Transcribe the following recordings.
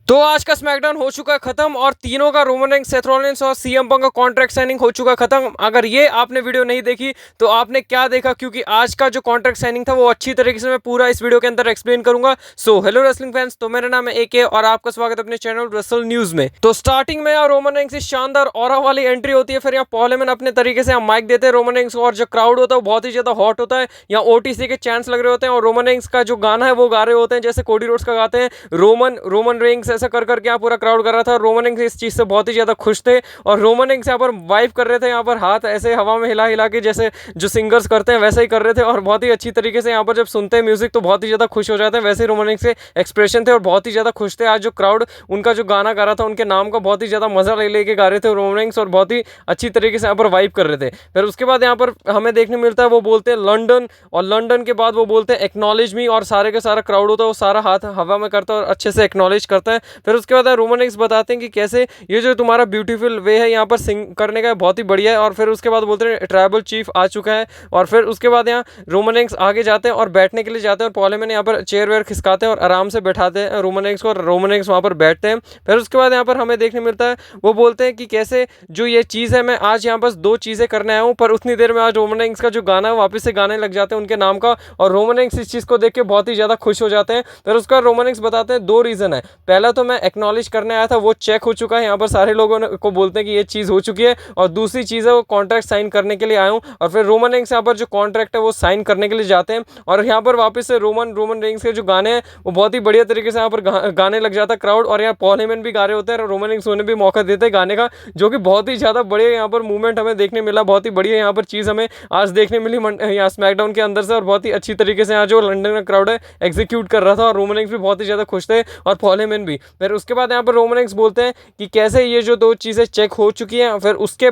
तो आज का स्मैकडाउन हो चुका है खत्म और तीनों का रोमन रेंस, सेथ रॉलिंस और सीएम पंक का कॉन्ट्रैक्ट साइनिंग हो चुका है खत्म। अगर ये आपने वीडियो नहीं देखी तो आपने क्या देखा, क्योंकि आज का जो कॉन्ट्रैक्ट साइनिंग था वो अच्छी तरीके से मैं पूरा इस वीडियो के अंदर एक्सप्लेन करूंगा। सो हेलो रेसलिंग फैंस, तो मेरा नाम है एके और आपका स्वागत है अपने चैनल रेसल न्यूज में। तो स्टार्टिंग में यहाँ रोमन रेंस की शानदार ऑरा वाली एंट्री होती है, फिर यहाँ पॉल हेमन अपने तरीके से यहाँ माइक देते हैं रोमन रेंस को और जो क्राउड होता है वो बहुत ही ज्यादा हॉट होता है। यहाँ ओटीसी के चांस लग रहे होते हैं और रोमन रेंस का जो गाना है वो गा रहे होते हैं, जैसे कोडी रोड्स का गाते हैं रोमन रोमन रेंस, ऐसा कर करके यहाँ पूरा क्राउड कर रहा था। रोमन रेंस इस चीज से बहुत ही ज्यादा खुश थे और रोमन रेंस यहाँ पर वाइब कर रहे थे, यहाँ पर हाथ ऐसे हवा में हिला हिला के जैसे जो सिंगर्स करते हैं वैसे ही कर रहे थे और बहुत ही अच्छी तरीके से यहाँ पर जब सुनते हैं म्यूजिक तो बहुत ही ज्यादा खुश हो जाते हैं। वैसे ही रोमन रेंस के एक्सप्रेशन थे और बहुत ही ज्यादा खुश थे। आज जो क्राउड उनका जो गाना गा रहा था उनके नाम का बहुत ही ज्यादा मजा ले लेके गा रहे थे रोमन रेंस और बहुत ही अच्छी तरीके से यहाँ पर वाइब कर रहे थे। फिर उसके बाद यहाँ पर हमें देखने मिलता है वो बोलते हैं लंदन, और लंदन के बाद वो बोलते हैं एक्नॉलेज मी, और सारे का सारा क्राउड होता है वो सारा हाथ हवा में करता है और अच्छे से एक्नॉलेज करता है। फिर उसके बाद रोमन रेंस बताते हैं कि कैसे ये जो तुम्हारा ब्यूटीफुल वे है यहाँ पर सिंग करने का बहुत ही बढ़िया है। और फिर उसके बाद बोलते हैं ट्राइबल चीफ आ चुका है। और फिर उसके बाद यहाँ रोमन रेंस आगे जाते हैं और बैठने के लिए जाते हैं और पॉल हेमन यहाँ पर चेयर वेयर खिसकाते हैं और आराम से बैठाते हैं रोमन रेंस को और रोमन रेंस वहाँ पर बैठते हैं। फिर उसके बाद यहाँ पर हमें देखने मिलता है वो बोलते हैं कि कैसे जो ये चीज़ है मैं आज यहाँ बस दो चीज़ें करने आया हूँ, पर उतनी देर में आज रोमन रेंस का जो गाना है वापस से गाने लग जाते हैं उनके नाम का और रोमन रेंस इस चीज़ को देख के बहुत ही ज़्यादा खुश हो जाते हैं। फिर उसका रोमन रेंस बताते हैं दो रीज़न है, पहला तो मैं एक्नॉलेज करने आया था वो चेक हो चुका है, यहाँ पर सारे लोगों को बोलते हैं कि ये चीज़ हो चुकी है, और दूसरी चीज़ है वो कॉन्ट्रैक्ट साइन करने के लिए आया हूँ। और फिर रोमन रेंस यहाँ पर जो कॉन्ट्रैक्ट है वो साइन करने के लिए जाते हैं और यहाँ पर वापस से रोमन रेंस के जो गाने हैं वो बहुत ही बढ़िया तरीके से यहाँ पर गाने लग जाता है क्राउड, और यहाँ पॉल हेमन भी गा रहे होते हैं और रोमन रेंस उन्हें भी मौका देते हैं गाने का, जो कि बहुत ही ज़्यादा बढ़िया यहाँ पर मूवमेंट हमें देखने मिला। बहुत ही बढ़िया यहाँ पर चीज़ हमें आज देखने मिली यहाँ स्मैकडाउन के अंदर से, और बहुत ही अच्छी तरीके से यहाँ जो लंदन का क्राउड है एग्जीक्यूट कर रहा था और रोमन रेंस भी बहुत ही ज़्यादा खुश थे और पॉल हेमन भी। फिर उसके बाद यहाँ पर रोमन रेंस बोलते हैं कि कैसे ये जो दो चीज़ें चेक हो चुकी हैं। फिर उसके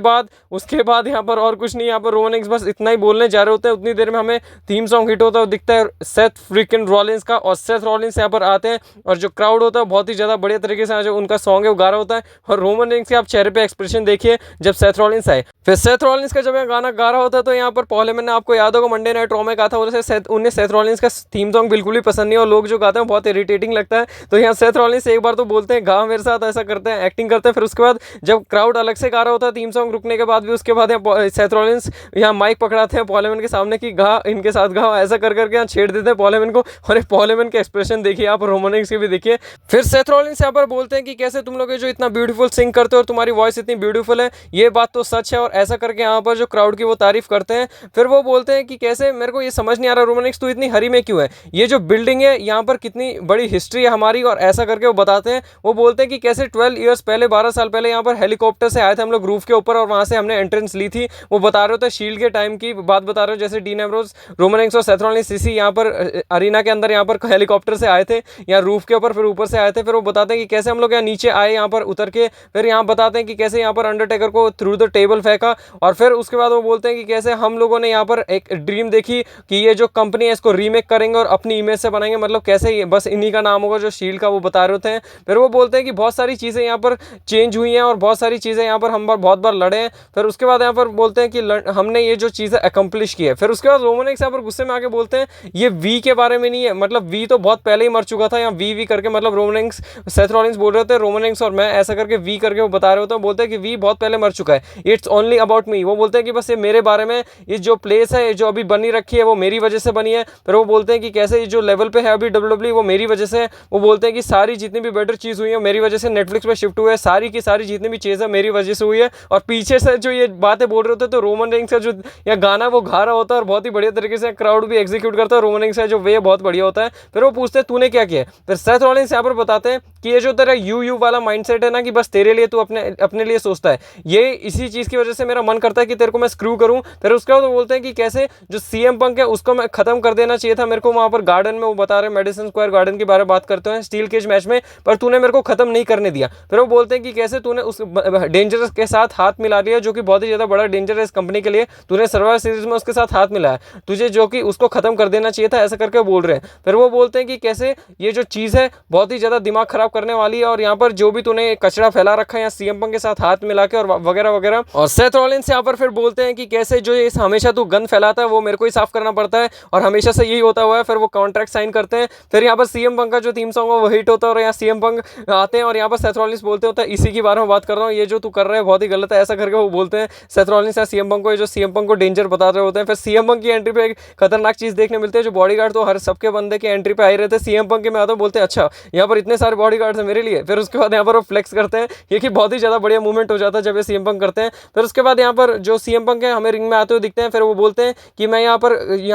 बाद यहाँ पर और कुछ नहीं, यहाँ पर रोमन रेंस बस इतना ही बोलने जा रहे होते हैं। उतनी देर में हमें थीम सॉन्ग हिट होता है दिखता है सेथ फ्रीकिन रॉलिंस का, और सेथ रॉलिंस यहाँ पर आते हैं और जो क्राउड होता है बहुत ही ज़्यादा बढ़िया तरीके से जो उनका सॉन्ग है वो गा रहा होता है। और रोमन रेंस के आप चेहरे पे एक्सप्रेशन देखिए जब सेथ रॉलिंस आए। फिर सेथ रॉलिंस का जब यहाँ गाना गा रहा होता है तो यहाँ पर पॉल हेमन ने, आपको याद होगा मंडे नाइट रॉ में कहा था उन्हें सेथ रॉलिंस का थीम सॉन्ग बिल्कुल भी पसंद नहीं और लोग जो गाते हैं बहुत इरिटेटिंग लगता है। तो यहाँ सेथ रॉलिंस एक बार तो बोलते हैं गा मेरे साथ, ऐसा करते हैं एक्टिंग करते हैं। फिर उसके बाद जब क्राउड अलग से गा रहा होता है थीम सॉन्ग रुकने के बाद भी, उसके बाद यहाँ सेथ रॉलिंस यहाँ माइक पकड़ाते हैं पॉल हेमन के सामने कि गा इनके साथ गाओ, ऐसा कर करके यहाँ छेड़ देते हैं पॉल हेमन को। और पॉल हेमन के एक्सप्रेशन देखिए आप, रोमन रेंस के भी देखिए। फिर सेथ रॉलिंस यहाँ पर बोलते हैं कि कैसे तुम लोग जो इतना ब्यूटीफुल सिंग करते हो और तुम्हारी वॉइस इतनी ब्यूटीफुल है, ये बात तो सच है, और ऐसा करके यहाँ पर जो क्राउड की वो तारीफ करते हैं। फिर वो बोलते हैं कि कैसे मेरे को ये समझ नहीं आ रहा रोमन रेंस तू इतनी हरी में क्यों है, ये जो बिल्डिंग है यहाँ पर कितनी बड़ी हिस्ट्री है हमारी, और ऐसा करके वो बताते हैं। वो बोलते हैं कि कैसे 12 ईयर्स पहले 12 साल पहले यहाँ पर हेलीकॉप्टर से आए थे हम लोग रूफ के ऊपर और वहाँ से हमने एंट्रेंस ली थी। वो बता रहे होते हैं शील्ड के टाइम की बात बता रहे हो, जैसे डीन एम्ब्रोस, रोमन रेंस और सेथ रॉलिंस सीसी यहाँ पर अरीना के अंदर यहाँ पर हेलीकॉप्टर से आए थे यहाँ रूफ के ऊपर, फिर ऊपर से आए थे। फिर वो बताते हैं कि कैसे हम लोग यहाँ नीचे आए यहाँ पर उतर के, फिर यहाँ बताते हैं कि कैसे यहाँ पर अंडरटेकर को थ्रू द टेबल फेंका। और फिर उसके बाद वो बोलते हैं कि कैसे हम लोगों ने यहाँ पर एक ड्रीम देखी कि ये जो कंपनी है इसको रीमेक करेंगे और अपनी इमेज से बनाएंगे, मतलब कैसे बस इन्हीं का नाम होगा जो शील्ड का, वो बता रहे होते हैं। फिर वो बोलते हैं कि बहुत सारी चीज़ें यहाँ पर चेंज हुई हैं और बहुत सारी चीज़ें यहाँ पर हम बहुत बार लड़े हैं। फिर उसके बाद यहाँ पर बोलते हैं कि हमने ये जो चीज़ें अकम्प्लिश की है। फिर उसके बाद रोमन रेंस यहाँ पर गुस्से में आके बोलते हैं ये वी के बारे में नहीं है, मतलब वी तो बहुत पहले ही मर चुका था, यहाँ वी करके मतलब रोमन रेंस सेथ रॉलिंस बोल रहे होते हैं रोमन रेंस और मैं, ऐसा करके वी करके वो बता रहे होते हैं। बोलते हैं कि वी बहुत पहले मर चुका है, इट्स ओनली अबाउट मी। वो बोलते हैं कि बस ये मेरे बारे में, ये जो प्लेस है जो अभी बनी रखी है वो मेरी वजह से बनी है। फिर वो बोलते हैं कि कैसे ये जो लेवल पे है अभी डब्ल्यूडब्ल्यूई वो मेरी वजह से है। वो बोलते हैं कि सारी जितनी भी बेटर चीज़ हुई है मेरी वजह से नेटफ्लिक्स पे शिफ्ट हुआ है, सारी की सारी जितनी भी चीज़ है मेरी वजह से हुई है। और पीछे से जो ये बातें बोल रहे होते हैं तो रोमन रेंस का जो यहाँ गाना वो गा रहा होता है और बहुत ही बढ़िया तरीके से क्राउड भी एग्जीक्यूट करता है। रोमन रेंस का जो वे बहुत बढ़िया होता है। फिर वो पूछते हैं तूने क्या किया। फिर सेथ रॉलिंस यहाँ पर बताते हैं कि ये जो तेरा यू वाला माइंडसेट है ना कि बस तेरे लिए तू अपने लिए सोचता है, ये इसी चीज़ की वजह से मेरा मन करता है कि तेरे को मैं स्क्रू करूँ। फिर उसके बाद वो बोलते हैं कि कैसे जो सीएम पंक है उसको मैं खत्म कर देना चाहिए था मेरे को वहाँ पर गार्डन में, वो बता रहे मेडिसन स्क्वायर गार्डन के बारे में बात करते हैं स्टील केज मैच में, पर तूने मेरे को खत्म नहीं करने दिया। फिर वो बोलते हैं कि कैसे तूने उस डेंजरस के साथ हाथ मिला लिया जो कि बहुत ही ज़्यादा बड़ा डेंजर है इस कंपनी के लिए, तूने सर्वाइवर सीरीज में उसके साथ हाथ मिलाया, तुझे जो कि उसको खत्म कर देना चाहिए था, ऐसा करके बोल रहे हैं। फिर वो बोलते हैं कि कैसे ये जो चीज़ है बहुत ही ज़्यादा दिमाग खराब करने वाली है और यहाँ पर जो भी तूने कचरा फैला रखा है यहाँ सीएम पंक के साथ हाथ मिला के और वगैरह वगैरह। और सेथ सेथ रॉलिन्स यहाँ पर फिर बोलते हैं कि कैसे जो ये हमेशा तू गंद फैलाता है वो मेरे को ही साफ करना पड़ता है और हमेशा से यही होता हुआ है। फिर वो कॉन्ट्रैक्ट साइन करते हैं। फिर यहाँ पर सीएम पंक का जो थीम सॉन्ग है वो हिट होता है और यहाँ सीएम पंक आते हैं और यहाँ पर सेथ रॉलिन्स बोलते होता है इसी के बारे में बात कर रहा हूँ, ये जो तू कर रहा है बहुत ही गलत है, ऐसा करके वो बोलते हैं सेथ रॉलिन्स या सीएम पंक को, जो सीएम पंक को डेंजर बता रहे होते हैं। फिर सीएम पंक की एंट्री पे एक खतरनाक चीज देखने मिलती है, जो बॉडीगार्ड तो हर सबके बंदे की एंट्री पे आए रहते हैं, सीएम पंक के में आते बोलते हैं अच्छा यहाँ पर इतने सारे बॉडीगार्ड्स हैं मेरे लिए। फिर उसके बाद यहाँ पर वो फ्लेक्स करते हैं, ये कि बहुत ही ज्यादा बढ़िया मूवमेंट हो जाता है जब ये सीएम पंक करते हैं। फिर उसके बाद यहाँ पर जो सीएम पंक है हमें रिंग में आते हुए दिखते हैं। फिर वो बोलते हैं कि मैं यहाँ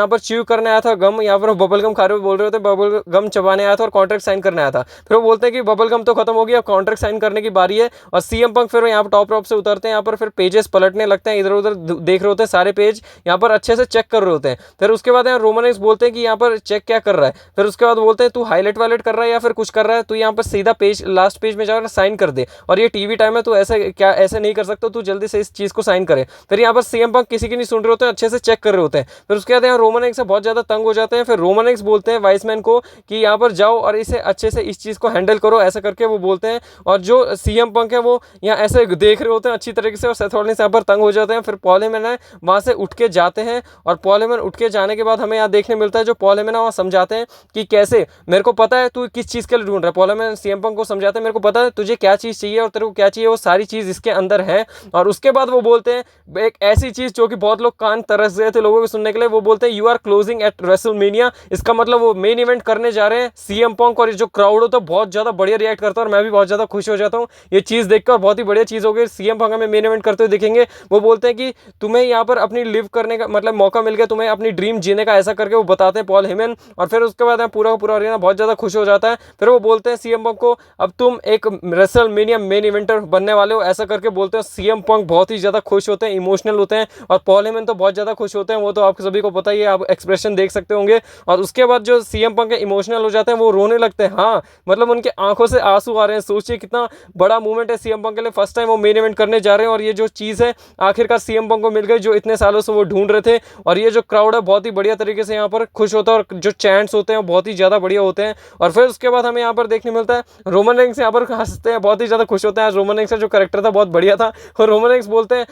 पर च्यू करने आया था गम, यहाँ पर बबल गम खा रहे हुए बोल रहे होते, बबल गम चबाने आया था और कॉन्ट्रैक्ट साइन करने आया था। फिर वो बोलते हैं कि बबल गम तो खत्म हो गया, अब कॉन्ट्रैक्ट साइन करने की बारी है। और सीएम पंक फिर यहाँ पर टॉप रॉप से उतरते हैं, यहाँ पर फिर पेजेस पलटने लगते हैं, इधर उधर देख रहे होते हैं, सारे पेज यहाँ पर अच्छे से चेक कर रहे होते हैं। फिर उसके बाद यहाँ रोमन रेंस बोलते हैं कि यहाँ पर चेक क्या कर रहा है। फिर उसके बाद बोलते हैं तू हाईलाइट वाइलाइट कर रहा है या फिर कुछ कर रहा है, तू यहाँ पर सीधा पेज लास्ट पेज में जाकर साइन कर दे, और ये टीवी टाइम है तो ऐसे नहीं कर सकता, तू जल्दी से इस चीज को साइन करे। फिर यहाँ पर सीएम पंक किसी की नहीं सुन रहे होते हैं, अच्छे से चेक कर रहे होते हैं। फिर उसके बाद यहाँ रोमन रेंस से बहुत ज्यादा तंग हो जाते हैं। फिर रोमन रेंस बोलते हैं वाइसमैन को कि यहाँ पर जाओ और इसे अच्छे से इस चीज को हैंडल करो, ऐसा करके वो बोलते हैं। और जो सीएम पंक है वो यहाँ ऐसे देख रहे होते हैं अच्छी तरीके से, और सेथ रॉलिन्स यहाँ पर तंग हो जाते हैं। फिर पॉल हेमन है वहां से उठ के जाते हैं, और पॉल हेमन उठ के जाने के बाद हमें यहाँ देखने मिलता है जो पॉल हेमन है वहाँ समझाते हैं कि कैसे मेरे को पता है तू किस चीज के लिए ढूंढ रहा है। पॉल हेमन सीएम पंक को समझाते हैं मेरे को पता है तुझे क्या चीज चाहिए और तेरे को क्या चाहिए, वो सारी चीज इसके अंदर है। और उसके बाद वो बोलते हैं एक ऐसी चीज जो कि बहुत लोग कान तरस गए थे लोगों को सुनने के लिए, वो बोलते हैं you are closing at WrestleMania. इसका मतलब वो मेन इवेंट करने जा रहे हैं सीएम पंक, और जो क्राउड होता है बहुत ज्यादा बढ़िया रिएक्ट करता है और मैं भी बहुत ज्यादा खुश हो जाता हूँ ये चीज देखकर, बहुत ही बढ़िया चीज हो गई। सीएम पंक हमें मेन इवेंट करते हुए दिखेंगे। वो बोलते हैं कि तुम्हें यहाँ पर अपनी लिव करने का मतलब मौका मिल गया, तुम्हें अपनी ड्रीम जीने का, ऐसा करके वो बताते हैं पॉल हेमन। और फिर उसके बाद पूरा का पूरा अरेना बहुत ज्यादा खुश हो जाता है। फिर वो बोलते हैं सीएम पंक को अब तुम एक रेसलमेनिया मेन इवेंटर बनने वाले हो, ऐसा करके बोलते हैं। सीएम पंक बहुत ही ज्यादा खुश होते हैं, इमोशनल होते हैं, और पॉल हेमन तो बहुत ज्यादा खुश होते हैं, वो तो आप सभी को पता ही है, आप एक्सप्रेशन देख सकते होंगे। और उसके बाद जो सीएम पंक इमोशनल हो जाते हैं, वो रोने लगते हैं। हाँ मतलब उनके आंखों से आंसू आ रहे हैं। सोचिए कितना बड़ा मूवमेंट है सीएम पंक के लिए, फर्स्ट टाइम वो मेन इवेंट करने जा रहे हैं, और ये जो चीज है आखिरकार सीएम पंक को मिल गई जो इतने सालों से वो ढूंढ रहे थे। और ये जो क्राउड है बहुत ही बढ़िया तरीके से यहाँ पर खुश होता है, और जो चैंट्स होते हैं बहुत ही ज्यादा बढ़िया होते हैं। और फिर उसके बाद हमें यहाँ पर देखने मिलता है रोमन रेंस यहाँ पर हंसते हैं, बहुत ही ज्यादा खुश होते हैं। आज रोमन रेंस का जो कैरेक्टर था बहुत बढ़िया था, और रोमन रेंस बोलते हैं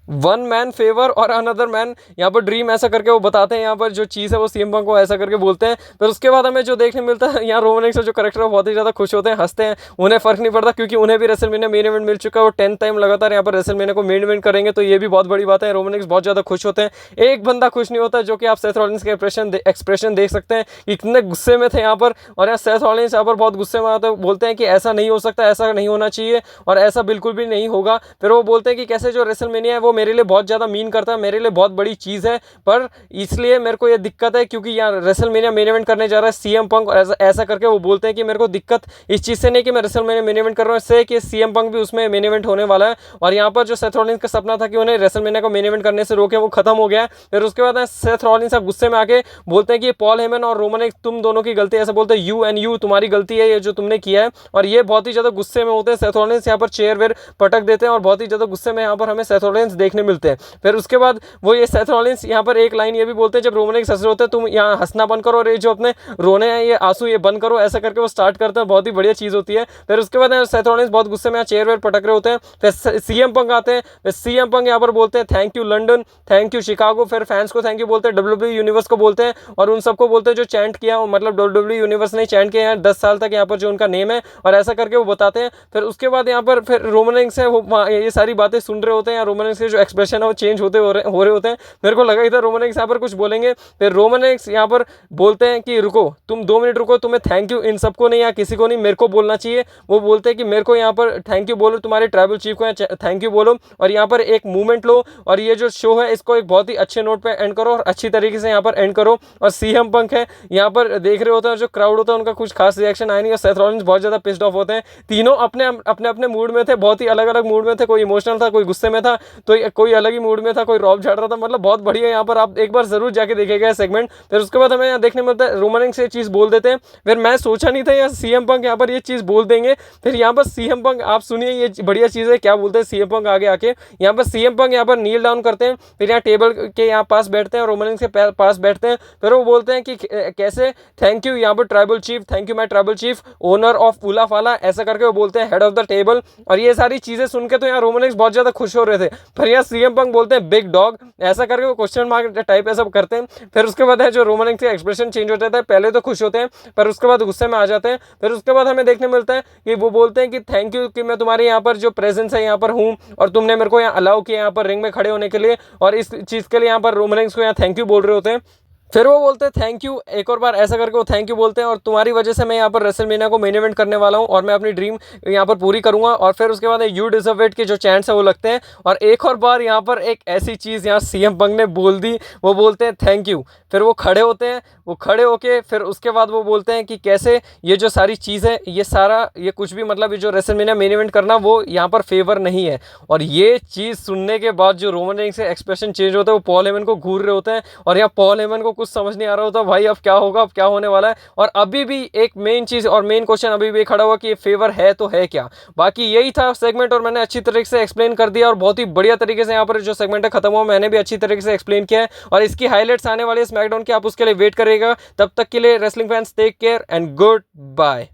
वन मैन फेवर और अनदर मैन यहाँ पर ड्रीम, ऐसा करके वो बताते हैं। यहाँ पर जो चीज़ है वो सीएम पंक को ऐसा करके बोलते हैं। फिर उसके बाद हमें जो देखने मिलता है यहाँ रोमन रेंस का जो कैरेक्टर है बहुत ही ज़्यादा खुश होते हैं, हंसते हैं, उन्हें फर्क नहीं पड़ता क्योंकि उन्हें भी रेसलमेनिया मेन इवेंट मिल चुका है। वो 10th टाइम लगातार यहाँ पर रेसलमेनिया को मेन इवेंट करेंगे, तो ये भी बहुत बड़ी बात है। रोमन रेंस बहुत ज़्यादा खुश होते हैं। एक बंदा खुश नहीं होता, जो कि आप सेथ रॉलिन्स के एक्सप्रेशन देख सकते हैं, इतने गुस्से में थे यहाँ पर। और यहाँ सेथ रॉलिन्स यहाँ पर बहुत गुस्से में आते हैं, बोलते हैं कि ऐसा नहीं हो सकता, ऐसा नहीं होना चाहिए और ऐसा बिल्कुल भी नहीं होगा। फिर वो बोलते हैं कि कैसे जो रेसलमेनिया है वो मेरे लिए बहुत ज़्यादा मीन करता है, मेरे लिए बहुत बड़ी चीज है, पर इसलिए मेरे को ये दिक्कत है क्योंकि यार रेसलमेनिया मेन इवेंट करने जा रहा है सीएम पंक। और ऐसा करके वो बोलते हैं कि मेरे को दिक्कत इस चीज से नहीं कि मैं रेसलमेनिया मेन इवेंट कर रहा हूँ, इससे कि सीएम पंक भी उसमें मेन इवेंट होने वाला है। और यहाँ पर जो सेथ रॉलिन्स का सपना था कि उन्हें रेसलमेनिया को मेन इवेंट करने से रोके, वो खत्म हो गया। फिर उसके बाद सेथ रॉलिन्स गुस्से में आके बोलते हैं कि पॉल हेमन और रोमन रेंस तुम दोनों की गलती है, ऐसा बोलते हैं यू एंड यू, तुम्हारी गलती है ये जो तुमने किया है। और ये बहुत ही ज्यादा गुस्से में होते हैं। सेथ रॉलिन्स यहाँ पर चेयर वेयर पटक देते हैं और बहुत ही ज्यादा गुस्से में यहाँ पर हमें सेथ रॉलिन्स देखने मिलते हैं। फिर उसके बाद वो ये सेथ रॉलिन्स यहाँ पर एक लाइन ये भी बोलते हैं, जब रोमन रेंस हंस रहे होते हैं तुम यहाँ हंसना बंद करो और ये जो अपने रोने हैं ये आंसू ये बंद करो, ऐसा करके वो स्टार्ट करते हैं। बहुत ही बढ़िया चीज होती है। फिर उसके बाद सेथ रॉलिन्स बहुत गुस्से में चेयर वेयर पटक रहे होते हैं। फिर सीएम पंक आते हैं। फिर सीएम पंक यहाँ पर बोलते हैं thank you London, thank you Chicago. फिर फैंस को थैंक यू बोलते हैं, डब्ल्यूडब्ल्यूई यूनिवर्स को बोलते हैं, और उन सबको बोलते हैं जो चैंट किया, मतलब डब्ल्यूडब्ल्यूई यूनिवर्स ने चैंट किया है 10 साल तक यहाँ पर जो उनका नेम है, और ऐसा करके वो बताते हैं। फिर उसके बाद यहाँ पर फिर रोमन रेंस है वो ये सारी बातें सुन रहे होते हैं। रोमन रेंस के जो एक्सप्रेशन है वो चेंज हो रहे होते हैं। मेरे को लगा ही था रोमन रेंस यहाँ पर कुछ बोलेंगे। फिर रोमन रेंस यहाँ पर बोलते हैं कि रुको, तुम 2 मिनट रुको, तुम्हें थैंक यू इन सबको नहीं या किसी को नहीं, मेरे को बोलना चाहिए। वो बोलते हैं कि मेरे को यहाँ पर थैंक यू बोलो, तुम्हारे ट्राइबल चीफ को थैंक यू बोलो, और यहाँ पर एक मूवमेंट लो, और ये जो शो है इसको एक बहुत ही अच्छे नोट पे एंड करो और अच्छी तरीके से यहाँ पर एंड करो। और सीएम पंक है यहाँ पर देख रहे होते हैं, जो क्राउड होता है उनका कुछ खास रिएक्शन आया नहीं, और सेथ रॉलिन्स बहुत ज्यादा पिस्ड ऑफ होते हैं। तीनों अपने अपने मूड में थे, बहुत ही अलग अलग मूड में थे। कोई इमोशनल था, कोई गुस्से में था, तो कोई अलग ही मूड में था, कोई रॉब झाड़ रहा था। मतलब बहुत बढ़िया, यहाँ पर आप एक बार जरूर जाके देखेगा सेगमेंट। फिर उसके बाद हमें यहाँ देखने मिलता है रोमन रेंस ये चीज बोल देते हैं। फिर मैं सोचा नहीं था यार सीएम पंक यहाँ पर ये चीज बोल देंगे। फिर यहाँ पर सीएम पंक, आप सुनिए ये बढ़िया चीज है, क्या बोलते हैं सीएम पंक आगे आके। यहाँ पर सीएम पंक यहाँ पर नील डाउन करते हैं, फिर यहाँ टेबल के यहाँ पास बैठते हैं और रोमन रेंस के पास बैठते हैं। फिर वो बोलते हैं कि कैसे थैंक यू यहाँ पर tribal chief, thank you my tribal chief, owner of उला फाला, ऐसा करके वो बोलते हैं हेड ऑफ द टेबल। और ये सारी चीजें सुन के तो यहाँ रोमन रेंस बहुत ज्यादा खुश हो रहे थे। पर यहाँ सीएम पंक बोलते हैं बिग डॉग, ऐसा करके वो क्वेश्चन मार्क टाइप ऐसा करते हैं। फिर उसके बाद है जो रोमन रेंस का एक्सप्रेशन चेंज हो जाता है, पहले तो खुश होते हैं पर उसके बाद गुस्से में आ जाते हैं। फिर उसके बाद हमें देखने मिलता है कि वो बोलते हैं कि थैंक यू कि मैं तुम्हारे यहाँ पर जो प्रेजेंस है यहाँ पर हूँ और तुमने मेरे को यहाँ अलाउ किया यहाँ पर रिंग में खड़े होने के लिए, और इस चीज़ के लिए यहाँ पर रोमन रेंस को यहाँ थैंक यू बोल रहे होते हैं। फिर वो बोलते हैं थैंक यू, एक और बार ऐसा करके वो थैंक यू बोलते हैं, और तुम्हारी वजह से मैं यहाँ पर रेसलमेनिया को मेन इवेंट करने वाला हूँ और मैं अपनी ड्रीम यहाँ पर पूरी करूँगा। और फिर उसके बाद यू डिजर्व इट के जो चैंट्स है वो लगते हैं। और एक और बार यहाँ पर एक ऐसी चीज़ यहाँ सीएम पंक ने बोल दी, वो बोलते हैं थैंक यू। फिर वो खड़े होते हैं, वो खड़े होके फिर उसके बाद वो बोलते हैं कि कैसे ये जो सारी चीज़ है ये सारा ये कुछ भी मतलब ये जो रेसलमेनिया मेन इवेंट करना वो यहाँ पर फेवर नहीं है। और ये चीज़ सुनने के बाद जो रोमन रेंस से एक्सप्रेशन चेंज होता है, वो पॉल हेमन को घूर रहे होते हैं और यहाँ पॉल हेमन को कुछ समझ नहीं आ रहा होता भाई अब क्या होगा, अब क्या होने वाला है। और अभी भी एक मेन चीज़ और मेन क्वेश्चन अभी भी खड़ा हुआ कि ये फेवर है तो है क्या। बाकी यही था सेगमेंट और मैंने अच्छी तरीके से एक्सप्लेन कर दिया और बहुत ही बढ़िया तरीके से यहाँ पर जो सेगमेंट है खत्म हुआ, मैंने भी अच्छी तरीके से एक्सप्लेन किया है। और इसकी हाईलाइट्स आने वाली है स्मैकडाउन की, आप उसके लिए वेट करिएगा। तब तक के लिए wrestling fans take care and good bye.